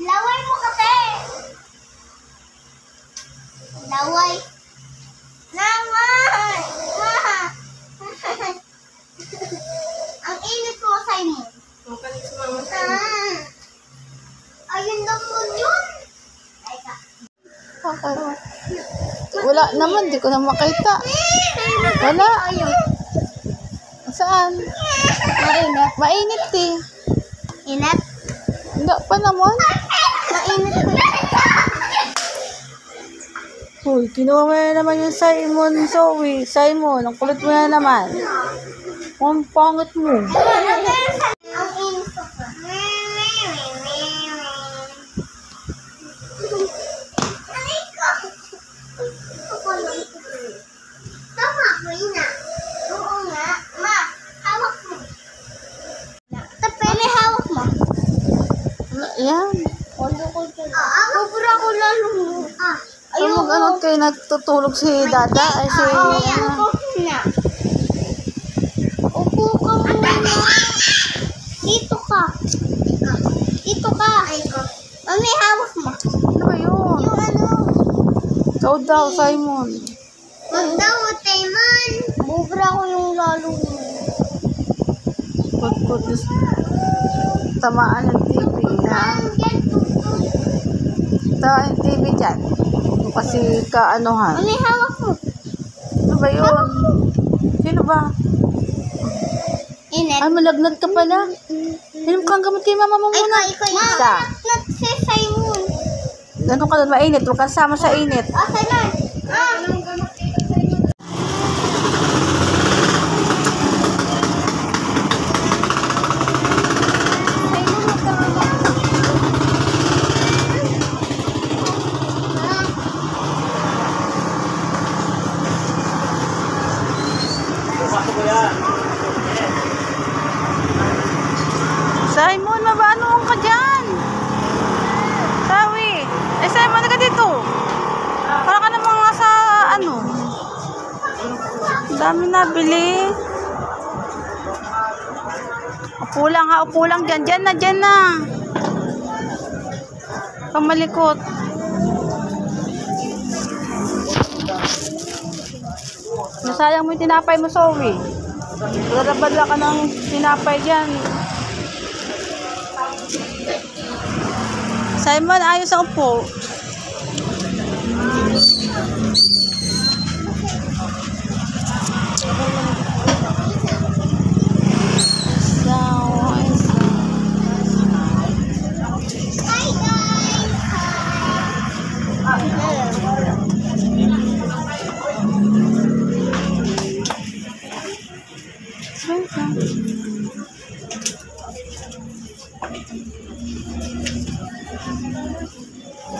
Laway mo kasi. Laway. Laway. Ang init mo, Simon. Ayun na po yun. Wala naman, di ko na makita. Wala. Saan? Mainit. Mainit eh. Init? Hindi pa naman. Mainit ko. Uy, kinuha mo na naman yung Simon, Zoe. Simon, ang kulit mo na naman. Ang pangit mo. Ang init ko. Tama ko yun ah. Oo nga. Ma, hawak mo. Tapos hawak mo. Yan. Bubura ko lalo mo. Ayun, ano kayo natutulog si Dada? Ay, si... Upo na. Upo ka muna. Dito ka. Dito ka. Mami, hawak mo. Ano ba yun? Yung ano. Ikaw daw, Simon. Wag daw, Simon. Bubura ko yung lalo mo. Pagput tamaan ng TV, ha? Tamaan ng TV dyan. Kasi kaanuhan. Mami, hawak mo. Ano ba yun? Sino ba? Init. Ay, malagnat ka pala. Inom kang gamot kay mama mo muna. Ikaw. Isa. Si Simon. Ganun ka doon, mainit. Huwag kang sama sa init. Simon. Simon, mabaanong ka dyan? Sawi. Eh, Simon, ka dito. Para ka namang nasa, ano? Dami nabili. Upo lang ha, upo lang dyan. Dyan na. Pamalikot. Nasayang mo yung tinapay mo, Zoe. Badla ka ng tinapay dyan. Simon, ayos ang upo.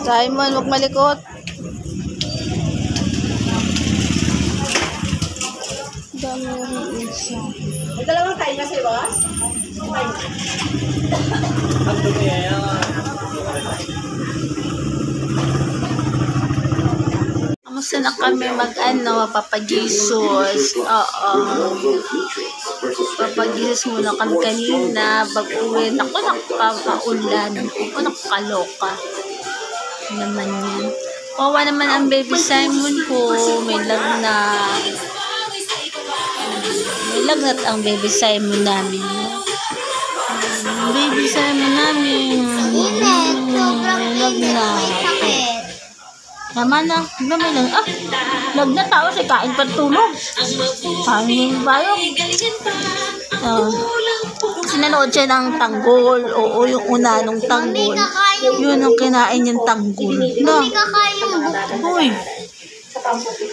Simon, huwag malikot. Dami rin isa. May dalawang kain kasi, boss? Ang dumi yan. Kamusta na kami Papa Jesus? Oo. Papa Jesus muna kami kanina. Pag-uwi, ako nakakaulan. Ako nakakaloka. Naman yan. Kawawa naman ang baby Simon ko. May lagnat. May lagnat ang baby Simon namin. Baby Simon namin. May lagnat. Tama na. Diba may lagnat? Ah! Lagnat tao si kain patulog. Kain yung bayo. Sinanood siya ng tanggol. Oo, yung una nung tanggol. Yun ang kinain yung tanggol. No. Uy.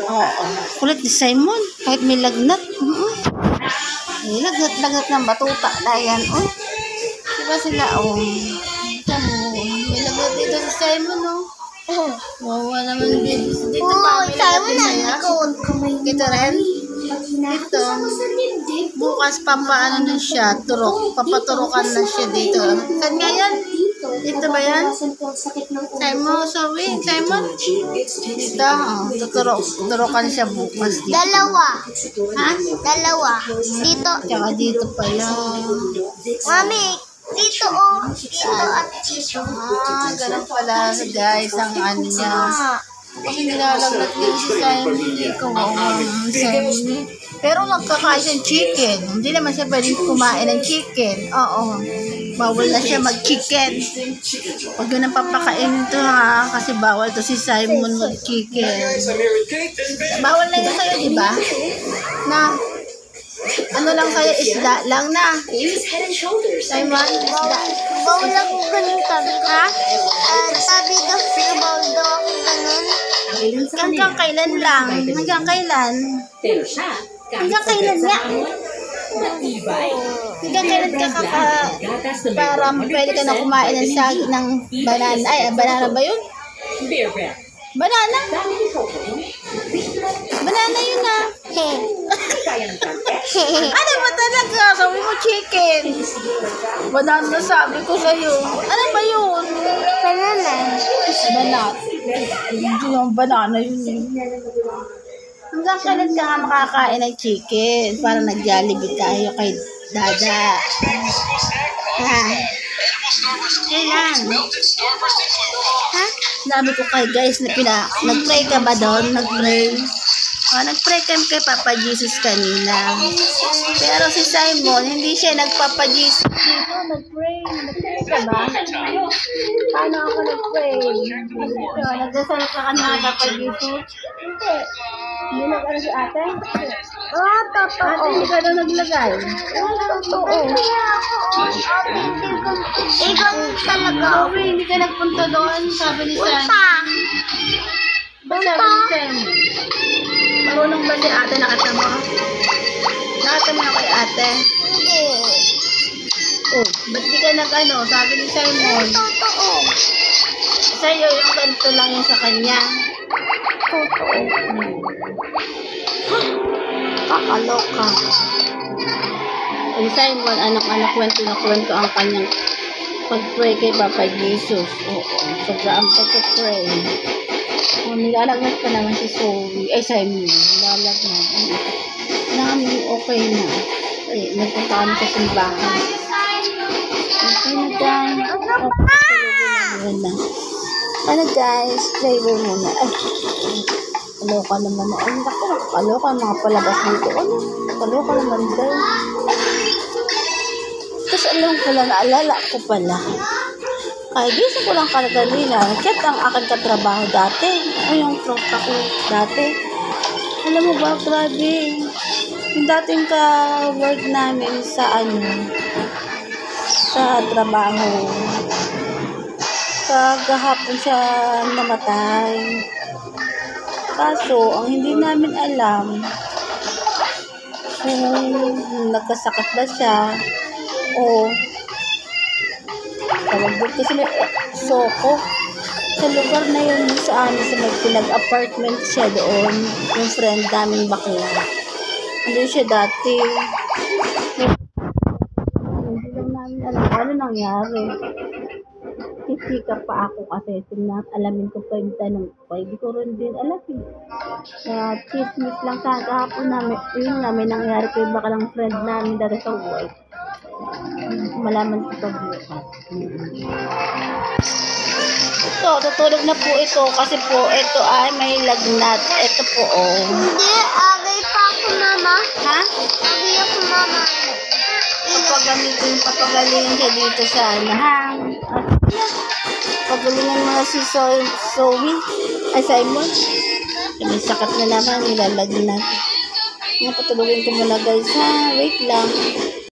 Oo. Kulit ni Simon. Kahit may lagnat. May lagnat ng batuta na yan. Oh. Diba sila? Oh. May lagnat dito si Simon. Oh. Wawa naman dito. Dito pa. Simon na likod. Dito rin. Ito, bukas papaano na siya, papaturukan na siya dito. Saan nga yan? Dito ba yan? Simon, Simon? Dito, tuturukan siya bukas dito. Dalawa. Ha? Dalawa. Dito. Tsaka dito pala. Mami, dito oh. Dito at dito. Ganun pala guys, ang ano niya. Kasi nilalagnat din si Simon. Simon. Pero magkakain siyang chicken. Hindi naman siya pwedeng kumain ng chicken. Oo. Bawal na siya mag-chicken. Huwag yun ang papakain to ha. Kasi bawal to si Simon mag-chicken. Bawal na yun sa'yo, di ba? Na, ano lang sa'yo, isda lang na. Simon, isda. Bawal ako ganun tabi. Ha? Tabi daw. Bawal daw ako ganun. Hanggang kailan lang? Hanggang kailan? Hanggang kailan nga? Hanggang kailan ka para pwede ka na kumain ng saging ng banana. Ay, banana ba yun? Banana? Banana yun ah. Ano ba talaga? Sabi mo chicken. Banana sabi ko sa'yo. Ano ba yun? Banana. Banana. Hindi yung banana yun eh. Hanggang kailan ka nga makakain ng chicken para nag-Jollibee tayo kay Dada. Ha? Kailan? Ha? Sabi ko kay guys, nag-pray ka ba doon? Nag-pray? Nag-pray kami kay Papa Jesus kanina. Pero si Simon, hindi siya nagpapa Jesus dito. Nag-pray. Nag-pray ka ba? Paano ako nag-pray? Nagdasal ka kanina kay Papa Jesus? Hindi. Hindi nag-ano si ate? Totoo. Ate, hindi ka daw naglagay. Totoo. Ikaw talaga. Sorry, hindi ka nagpunta doon. Sabi ni Simon. Ba't sabi ni Simon? Marunong ba si ate nakita mo? Nakita mo na kay ate? Hindi. Oh, ba't di ka nag-ano? Sabi ni Simon. Totoo. Sa'yo, yung ganito lang yung sa kanya. Totoo. Kakaloka. Si Simon, anak-anak, kwento na kwento ang kanyang pag-pray kay Papa Jesus. Oo, sobra ang pag-pray. Nilalagnat pa naman si Zoe. Ay, Simon. Nilalagnat. Namin okay na. Ay, nagpunta kami sa simbahan. Okay na guys. Okay na. Ano guys, pray mo muna. Ay, kaloka naman na. Ay, naku, kaloka mga palabas dito. Ano? Kaloka naman guys. Tapos alam ko lang, naalala ko pala. Ay, gising ko lang kanina. Chat ang aking katrabaho dati. Ay, yung tropa ko dati. Alam mo ba, grabe. Yung dating ka-work namin sa sa trabaho. Kagahapon siya namatay. Kaso, ang hindi namin alam kung nagkasakit ba siya o tawag doon kasi may soko sa lugar na yun sa amin sa pinag-apartment siya doon yung friend namin bakla. Hindi siya dati. Hindi lang namin alam ano nangyari. Titika pa ako kasi alamin ko pa yung tanong ko. Hindi ko rin din alam eh. Chismis lang sa kahapon namin. Yun nga may nangyari kay bakalang friend namin dati sa work. Malaman ko pa bukas. Ito, tutulog na po ito kasi po ito ay may lagnat. Ito po oh. Hindi, agay pa ako mama. Ha? Agay ako mama. Papagalingan siya dito sa ha? Pagalingan mo na si Zoe. Ay, Simon. May sakit na naman, nilalagnat. Patulogin ko muna guys ha. Wait lang.